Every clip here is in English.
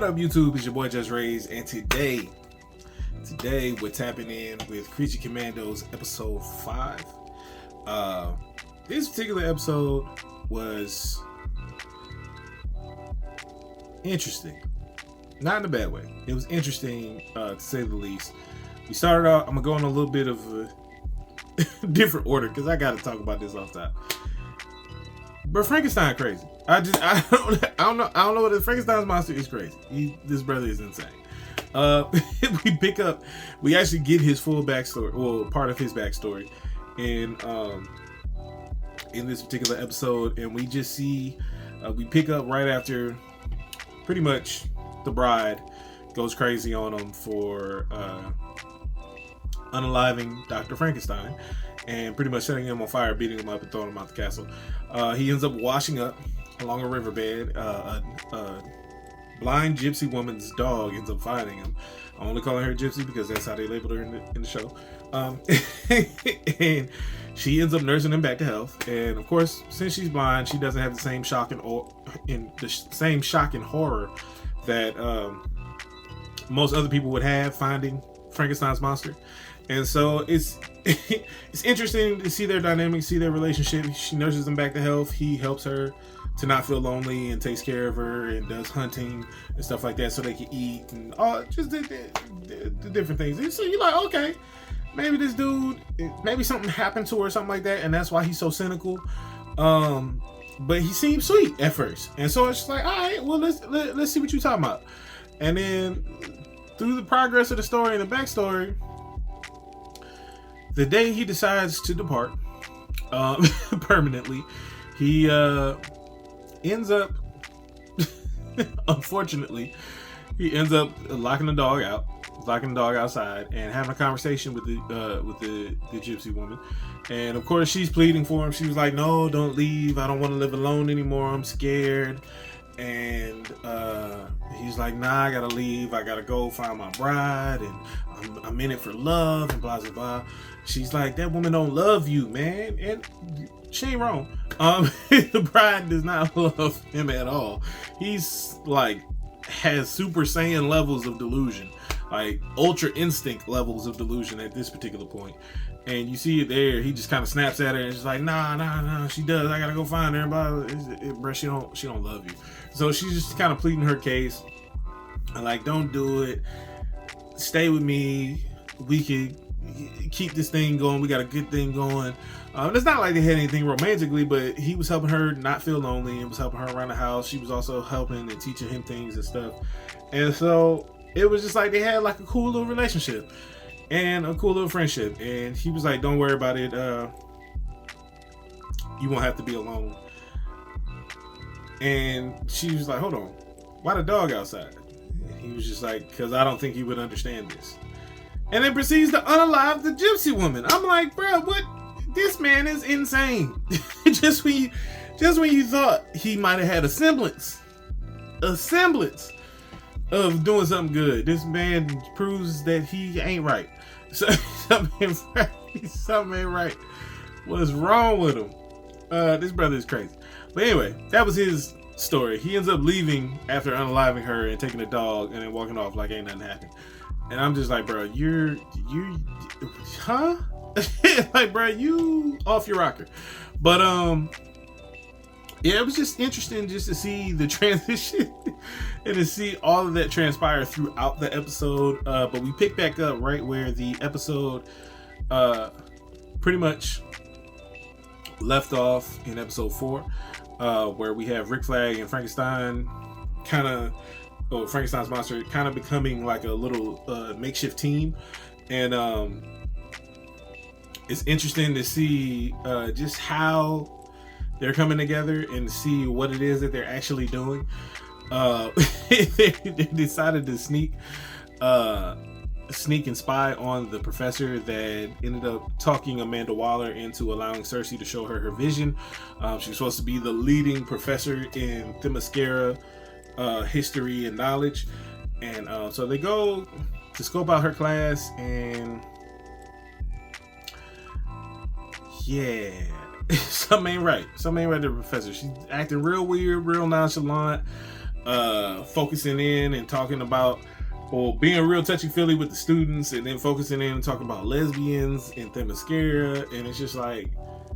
up, YouTube? It's your boy JusRzd, and today we're tapping in with Craaazy Commandos episode 5. This particular episode was interesting, not in a bad way. It was interesting, to say the least. We started out. I'm gonna go in a little bit of a different order because I got to talk about this off top. But Frankenstein crazy. I don't know what Frankenstein's monster is crazy. This brother is insane. We actually get his full backstory, well, part of his backstory, in this particular episode, and we just see we pick up right after pretty much the bride goes crazy on him for unaliving Dr. Frankenstein and pretty much setting him on fire, beating him up, and throwing him out the castle. He ends up washing up along a riverbed. A blind gypsy woman's dog ends up finding him. I'm only calling her gypsy because that's how they labeled her in the show. And she ends up nursing him back to health. And of course, since she's blind, she doesn't have the same shock and horror that most other people would have finding Frankenstein's monster. And so it's interesting to see their dynamic, see their relationship. She nurses him back to health. He helps her to not feel lonely and takes care of her and does hunting and stuff like that so they can eat and all just the different things. And so you're like, okay, maybe this dude, maybe something happened to her or something like that, and that's why he's so cynical. But he seemed sweet at first, and so it's just like, all right, well, let's see what you're talking about. And then through the progress of the story and the backstory, the day he decides to depart permanently, he ends up, unfortunately, he ends up locking the dog outside and having a conversation with the gypsy woman. And of course, she's pleading for him. She was like, "No, don't leave. I don't want to live alone anymore. I'm scared." And he's like, "Nah, I gotta leave. I gotta go find my bride, and I'm in it for love," and blah blah blah. She's like, "That woman don't love you, man," and she ain't wrong. The bride does not love him at all. He's like has Super Saiyan levels of delusion, like Ultra Instinct levels of delusion at this particular point. And you see it there. He just kind of snaps at her and just like, nah, she does. I gotta go find her. Bro, she don't love you. So she's just kind of pleading her case. And like, don't do it. Stay with me. We could keep this thing going. We got a good thing going. It's not like they had anything romantically, but he was helping her not feel lonely and was helping her around the house. She was also helping and teaching him things and stuff. And so it was just like they had like a cool little relationship and a cool little friendship. And he was like, "Don't worry about it. You won't have to be alone." And she was like, "Hold on, why the dog outside?" And he was just like, "Because I don't think he would understand this." And then proceeds to unalive the gypsy woman. I'm like, bro, what? This man is insane. just when you thought he might have had a semblance of doing something good, this man proves that he ain't right. So something ain't right. What's wrong with him? This brother is crazy. But anyway, that was his story. He ends up leaving after unaliving her and taking the dog and then walking off like ain't nothing happened. And I'm just like, bro, you huh? Like, bro, you off your rocker. But yeah, it was just interesting just to see the transition and to see all of that transpire throughout the episode. But we pick back up right where the episode pretty much left off in episode 4, where we have Rick Flag and Frankenstein Frankenstein's monster kind of becoming like a little makeshift team. And it's interesting to see just how they're coming together and see what it is that they're actually doing. They decided to sneak and spy on the professor that ended up talking Amanda Waller into allowing Cersei to show her vision. She was supposed to be the leading professor in Themyscira history and knowledge. And so they go to scope out her class, and yeah, something ain't right. Something ain't right to the professor. She's acting real weird, real nonchalant. focusing in and talking about, or being real touchy-feely with the students, and then focusing in and talking about lesbians and Themyscira, and it's just like,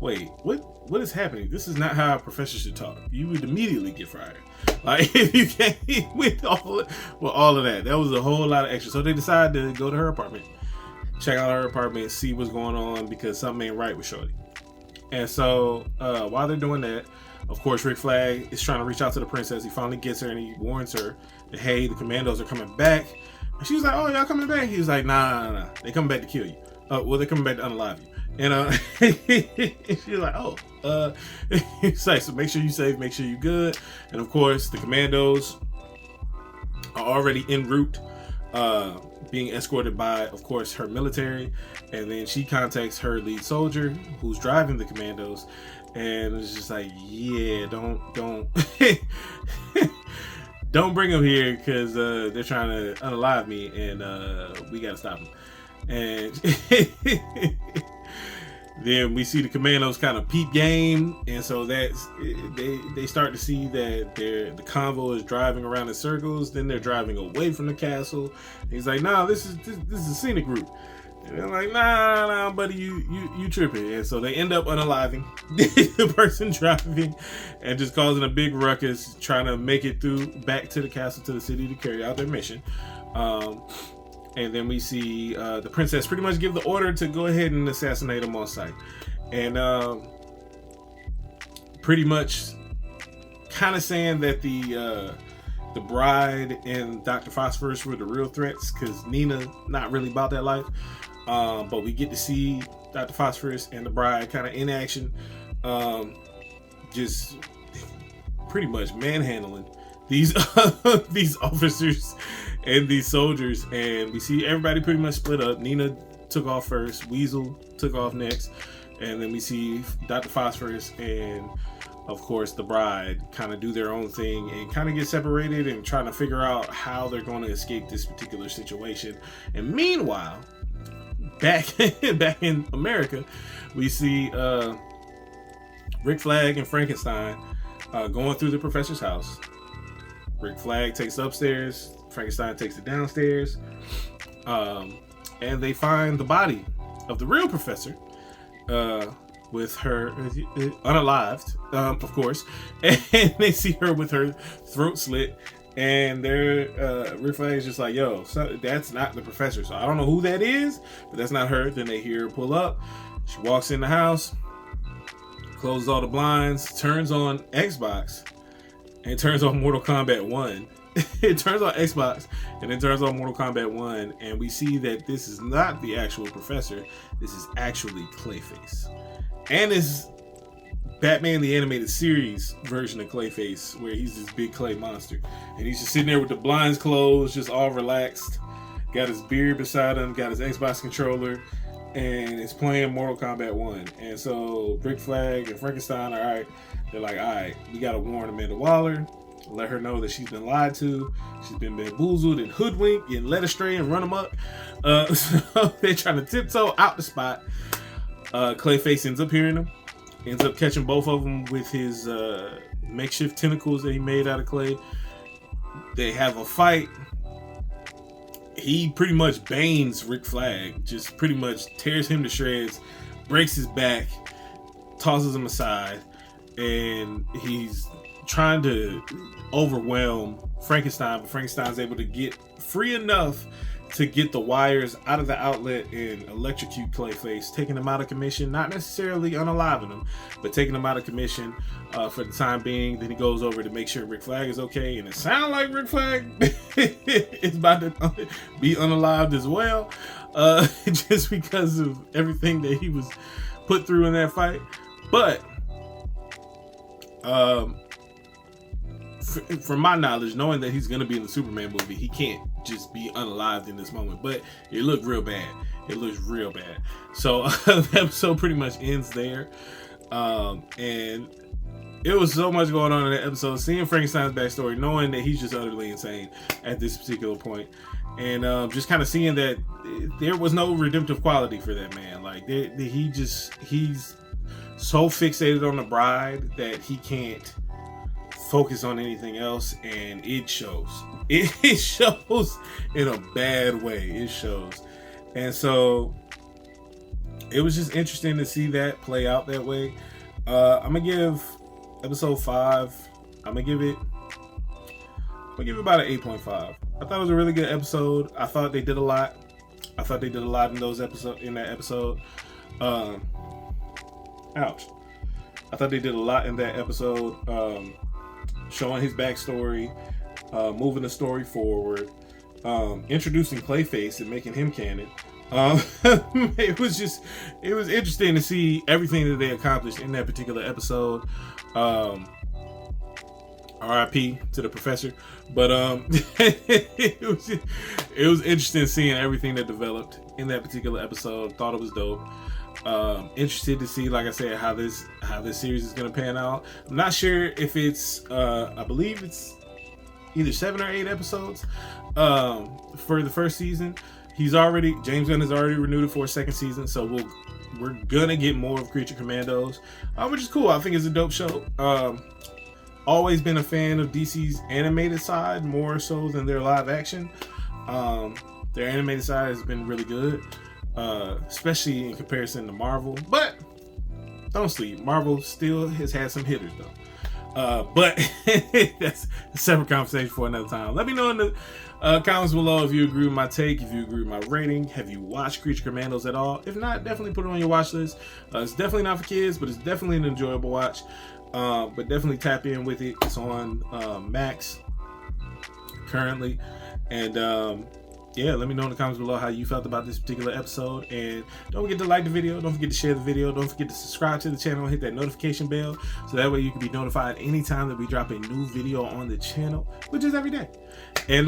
wait, what is happening? This is not how a professor should talk. You would immediately get fired. Like, if you can't with all of that. That was a whole lot of extra. So they decided to go to her apartment, check out her apartment, see what's going on, because something ain't right with Shorty. And so while they're doing that, of course, Rick Flag is trying to reach out to the princess. He finally gets her and he warns her that, hey, the Commandos are coming back. And she's like, oh, y'all coming back? He was like, nah. They coming back to kill you. Well, they're coming back to unalive you. And she's like, oh, he's like, so make sure you safe, make sure you good. And of course, the Commandos are already en route, being escorted by, of course, her military. And then she contacts her lead soldier who's driving the Commandos. And it's just like, yeah, don't don't bring them here, because they're trying to unalive me, and we gotta stop them. And then we see the Commandos kind of peep game, and so that's they start to see that the convoy is driving around in circles. Then they're driving away from the castle. He's like, nah, this is a scenic route. And they're like, nah, buddy, you tripping. And so they end up unaliving the person driving and just causing a big ruckus, trying to make it back to the castle, to the city, to carry out their mission. And then we see the princess pretty much give the order to go ahead and assassinate him on sight. And pretty much kind of saying that the bride and Dr. Phosphorus were the real threats, because Nina not really about that life. But we get to see Dr. Phosphorus and the bride kind of in action, just pretty much manhandling these these officers and these soldiers. And we see everybody pretty much split up. Nina took off first, Weasel took off next, and then we see Dr. Phosphorus and, of course, the bride kind of do their own thing and kind of get separated and trying to figure out how they're going to escape this particular situation. And meanwhile, back in America, we see Rick Flag and Frankenstein going through the professor's house. Rick Flag takes it upstairs, Frankenstein takes it downstairs, and they find the body of the real professor, with her unalived, of course, and they see her with her throat slit. And Rick Flag is just like, yo, that's not the professor. So I don't know who that is, but that's not her. Then they hear her pull up. She walks in the house, closes all the blinds, turns on Xbox, and turns on Mortal Kombat 1. It turns on Xbox, and then turns on Mortal Kombat 1. And we see that this is not the actual professor. This is actually Clayface. And it's Batman the Animated Series version of Clayface, where he's this big clay monster, and he's just sitting there with the blinds closed, just all relaxed, got his beard beside him, got his Xbox controller, and it's playing Mortal Kombat 1. And so Rick Flag and Frankenstein are they're like, all right, we gotta warn Amanda Waller, let her know that she's been lied to, she's been bamboozled and hoodwinked and led astray and run amok. So they're trying to tiptoe out the spot. Clayface ends up hearing them, ends up catching both of them with his makeshift tentacles that he made out of clay. They have a fight. He pretty much banes Rick Flag, just pretty much tears him to shreds, breaks his back, tosses him aside, and he's trying to overwhelm Frankenstein, but Frankenstein's able to get free enough to get the wires out of the outlet and electrocute Clayface, taking him out of commission, not necessarily unaliving him, but taking him out of commission for the time being. Then he goes over to make sure Rick Flag is okay, and it sounds like Rick Flag is about to be unalived as well, just because of everything that he was put through in that fight. But from my knowledge, knowing that he's going to be in the Superman movie, he can't just be unalived in this moment. But it looked real bad. It looks real bad. So the episode pretty much ends there. And it was so much going on in that episode. Seeing Frankenstein's backstory, knowing that he's just utterly insane at this particular point, and just kind of seeing that there was no redemptive quality for that man. Like he's so fixated on the bride that he can't focus on anything else, and it shows. It shows in a bad way. It shows. And so it was just interesting to see that play out that way. I'm gonna give episode 5, I'm gonna give it about an 8.5. I thought it was a really good episode. I thought they did a lot. I thought they did a lot in that episode. Ouch. I thought they did a lot in that episode, showing his backstory, moving the story forward, introducing Clayface and making him canon. It was interesting to see everything that they accomplished in that particular episode. RIP to the professor, but it was interesting seeing everything that developed in that particular episode. Thought it was dope. Interested to see, like I said, how this series is going to pan out. I'm not sure if it's I believe it's either 7 or 8 episodes for the first season. James Gunn has already renewed it for a second season, so we're gonna get more of Creature Commandos, which is cool. I think it's a dope show. Always been a fan of DC's animated side more so than their live action. Their animated side has been really good, especially in comparison to Marvel. But don't sleep, Marvel still has had some hitters though. But that's a separate conversation for another time. Let me know in the comments below if you agree with my take, if you agree with my rating. Have you watched Creature Commandos at all? If not, definitely put it on your watch list. It's definitely not for kids, but it's definitely an enjoyable watch. But definitely tap in with it. It's on Max currently. And yeah, let me know in the comments below how you felt about this particular episode. And don't forget to like the video. Don't forget to share the video. Don't forget to subscribe to the channel and hit that notification bell, so that way you can be notified anytime that we drop a new video on the channel, which is every day. And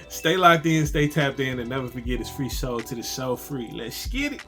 stay locked in, stay tapped in, and never forget it's free soul to the show free. Let's get it.